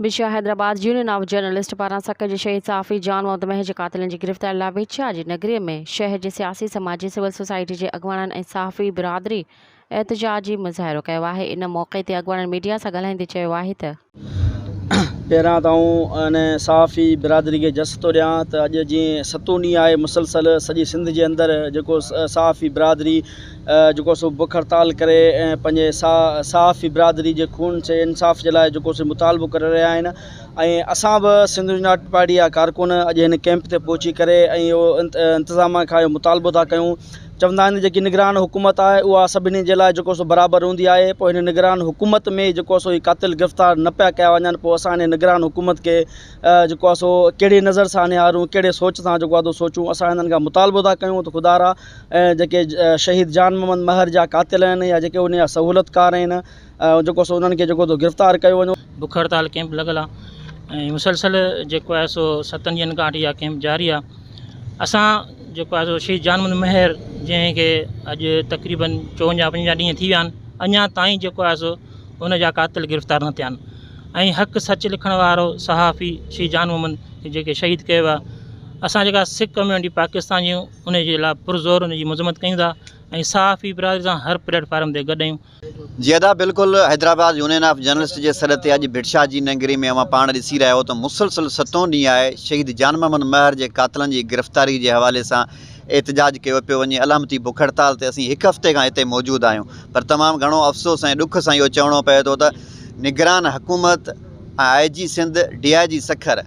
Visa Hyderabad union of journalist पारां सक जे शहीद सहाफ़ी जान मोहम्मद महर जे क़ातिलनि जी गिरफ़्तारी लाइ वेझा जी नगरीअ में शहर जे सियासी समाजी सिविल सोसाइटी जे अॻुवाणनि ऐं सहाफ़ी बिरादरी एहतिजाजी मुज़ाहिरो कयो आहे। इन मौक़े ते अॻुवाणनि मीडिया सां ॻाल्हाईंदे चयो आहे त पहिरां त अने सहाफ़ी बिरादरी खे जस थो ॾियां त अॼु जीअं सतों ॾींहुं आहे मुसलसल सॼी सिंध जे अंदरि जेको सहाफ़ी बिरादरी जेको सो बुख हड़ताल करे ऐं पंहिंजे सहाफ़ी बिरादरी जे खून से इंसाफ़ जे लाइ जेको सो मुतालबो करे रहिया आहिनि। ऐं असां बि सिंध यूनाइटेड पार्टी जा कारकुन अॼु हिन कैंप ते पहुची करे ऐं इहो इंतिज़ाम खां इहो मुतालबो था कयूं। चवंदा आहिनि जेकी निगरान हुकूमत आहे उहा सभिनी जे लाइ जेको सो बराबरि हूंदी आहे। पोइ हिन निगरान हुकूमत में जेको सो क़ातिल गिरफ़्तार न पिया कया वञनि, पोइ असां हिन निगरान हुकूमत खे जेको आहे सो कहिड़ी नज़र सां निहारूं, कहिड़े सोच सां जेको आहे सोचूं। असां हिननि खां मुतालबो था कयूं त ख़ुदारा ऐं जेके शहीद जान मोहम्मद महर जा क़ातिल आहिनि या जेके उन जा सहूलियतकार आहिनि जेको सो उन्हनि खे जेको गिरफ़्तार कयो वञो। बुख हड़ताल कैंप लॻल आहे ऐं मुसलसल जेको आहे सो 7 ॾींहंनि खां वठी इहा कैंप जारी आहे। असां जेको आहे सो शहीद जान मोहम्मद महर जंहिंखे अॼु तक़रीबन 54-55 ॾींहं थी विया आहिनि, अञा ताईं जेको आहे सो उन जा क़ातिल गिरफ़्तार न थिया आहिनि। ऐं हक़ सच लिखण वारो सहाफ़ी शहीद जान मोहम्मद जेके शहीद कयो आहे, असां जेका सिख कम्यूनिटी पाकिस्तान जूं उन जे लाइ पुरज़ोर उन जी मज़म्मत कयूं था ऐं सहाफ़ी बिरादरी सां हर प्लेटफार्म ते गॾु आहियूं। जी अदा बिल्कुलु Hyderabad union of journalist J sir ते अॼु भिटशा जी नगरी में अवां पाण ॾिसी रहिया हो त मुसलसल 7 ॾींहुं आहे शहीद जान मोहम्मद महर जे क़ातिलनि जी गिरफ़्तारी जे हवाले सां एहतिजाज कयो पियो वञे। अलामती बुख हड़ताल ते असीं 1 हफ़्ते खां हिते मौजूदु आहियूं, पर तमामु घणो अफ़सोस ऐं ॾुख सां इहो चवणो पए थो त निगरान हुकूमत IG सिंध DIG सखर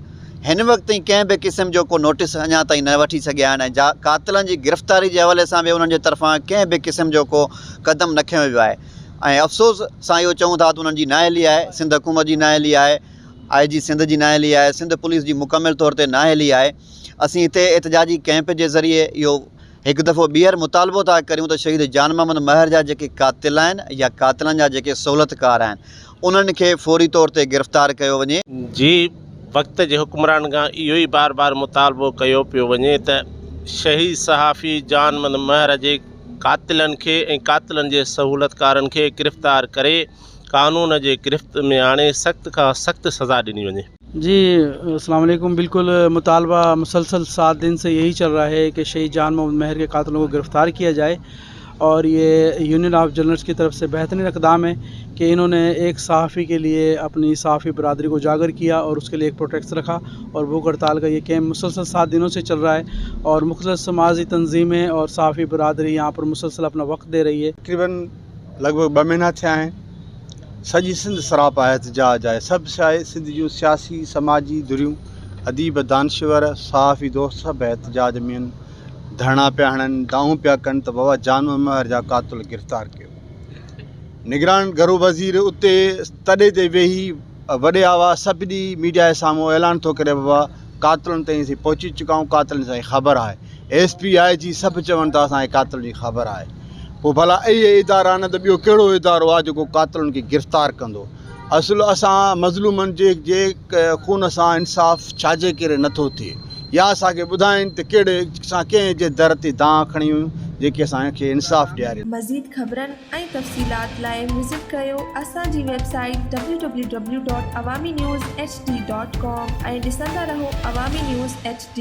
हिन वक़्त ताईं कंहिं बि क़िस्म जो को नोटिस अञा ताईं न वठी सघिया आहिनि ऐं क़ातिलनि जी गिरफ़्तारी जे हवाले सां बि उन्हनि जे तरफ़ां कंहिं बि क़िस्म जो को क़दम न खयो वियो आहे। ऐं अफ़सोस सां इहो चऊं था त उन्हनि जी नाअहली आहे, सिंध हुकूमत जी नाअहली आहे, IG सिंध जी नाअहली आहे, सिंध पुलिस जी मुकमिल तौर ते नाअहली आहे। असीं हिते एहतिजाजी कैंप जे ज़रिए इहो हिकु दफ़ो ॿीहर मुतालबो था करियूं त शहीद जान मोहम्मद महर जा जेके क़ातिल आहिनि या क़ातिलनि जा जेके सहूलियतकार आहिनि उन्हनि खे फ़ौरी तौर ते गिरफ़्तार कयो वञे। जी वक़्त जे हुक्मरान खां इहो ई बार बार मुतालबो कयो पियो वञे त शहीद सहाफ़ी जान मोहम्मद महर जे क़ातिलनि खे ऐं क़ातिलनि जे सहूलियतकारनि खे गिरफ़्तार करे कानून जे गिरफ़्त में आणे सख़्त खां सख़्त सज़ा ॾिनी वञे। जी अस्सलाम वालेकुम। बिल्कुल मुतालबा मुसलसल 7 दिन से यही चल रहा है कि शहीद जान मोहम्मद महर के कातिलों को गिरफ़्तार किया जाए और ये यूनियन ऑफ जर्नलिस्ट की तरफ से बेहतरीन इक़दाम है कि इन्होंने एक सहाफ़ी के लिए अपनी सहाफ़ी बिरादरी को उजागर किया और उसके लिए एक प्रोटेक्ट रखा और भूख हड़ताल का ये कैंप मुसलसल 7 दिनों से चल रहा है और मुख्तलिफ़ समाजी तंजीमें और सहाफ़ी बिरादरी यहाँ पर मुसलसल अपना वक्त दे रही है। तकरीबन लगभग 2 महीना थिया आहिनि, सॼी सिंध सरापा एहतिजाज आहे। सभु शइ सिंध जूं सियासी समाजी धुरियूं अदीब दानश्वर सहाफ़ी दोस्त सभु एहतिजाज में आहिनि, धरना पिया हणनि, दाऊं पिया कनि त बाबा जान मोहम्मद महर जा क़ातिल गिरफ़्तार कयो। निगरान घरो वज़ीर उते तॾे ते वेही वॾे आवाज़ सभिनी मीडिया जे साम्हूं ऐलान थो करे बाबा क़ातिलनि ताईं असीं पहुची चुका आहियूं, क़ातिलनि जी ख़बर आहे। SP IG सभु चवनि था असांखे क़ातिल जी ख़बर आहे। पोइ भला इहे इदारा न त ॿियो कहिड़ो इदारो आहे जेको क़ातिलनि खे गिरफ़्तार कंदो। असुलु असां मज़लूमनि जे खून सां इंसाफ़ छाजे करे नथो थिए या असांखे ॿुधाइनि त कहिड़े असां कंहिं जे दर ते दांह खणी वियूं जेके असांखे इंसाफ़ ॾियारे। मज़ीद ख़बरनि ऐं तफ़सीलात लाइ विज़िट कयो असांजी वेबसाइट www.awamiNewsHD.com ऐं ॾिसंदा रहो अवामी न्यूज़ HD।